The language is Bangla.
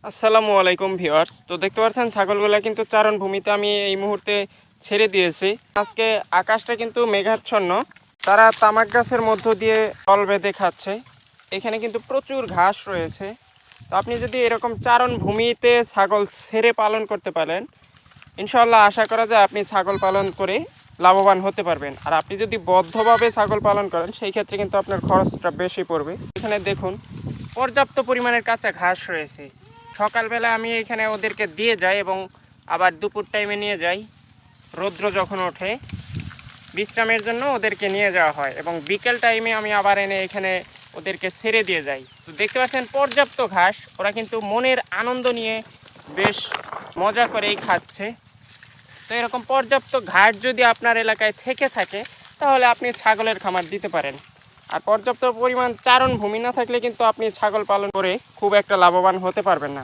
আসসালামু আলাইকুম ভিউয়ার্স। তো দেখতে পাচ্ছেন ছাগলগুলা কিন্তু চারণ ভূমিতে আমি এই মুহূর্তে ছেড়ে দিয়েছি। আজকে আকাশটা কিন্তু মেঘাচ্ছন্ন। তারা তামাক গাছের মধ্য দিয়ে দল বেঁধে খাচ্ছে। এখানে কিন্তু প্রচুর ঘাস রয়েছে। তো আপনি যদি এরকম চারণ ভূমিতে ছাগল ছেড়ে পালন করতে পারেন, ইনশাআল্লাহ আশা করা যায় আপনি ছাগল পালন করে লাভবান হতে পারবেন। আর আপনি যদি বদ্ধভাবে ছাগল পালন করেন সেই ক্ষেত্রে কিন্তু আপনার খরচটা বেশি পড়বে। এখানে দেখুন পর্যাপ্ত পরিমাণের কাঁচা ঘাস রয়েছে। সকালবেলা আমি এখানে ওদেরকে দিয়ে যাই এবং আবার দুপুর টাইমে নিয়ে যাই। রৌদ্র যখন ওঠে বিশ্রামের জন্য ওদেরকে নিয়ে যাওয়া হয় এবং বিকেল টাইমে আমি আবার এনে এখানে ওদেরকে ছেড়ে দিয়ে যাই। তো দেখতে পাচ্ছেন পর্যাপ্ত ঘাস, ওরা কিন্তু মনের আনন্দ নিয়ে বেশ মজা করেই খাচ্ছে। তো এরকম পর্যাপ্ত ঘাস যদি আপনার এলাকায় থেকে থাকে তাহলে আপনি ছাগলের খামার দিতে পারেন। আর পর্যাপ্ত পরিমাণ চারণ ভূমি না থাকলে কিন্তু আপনি ছাগল পালন করে খুব একটা লাভবান হতে পারবেন না।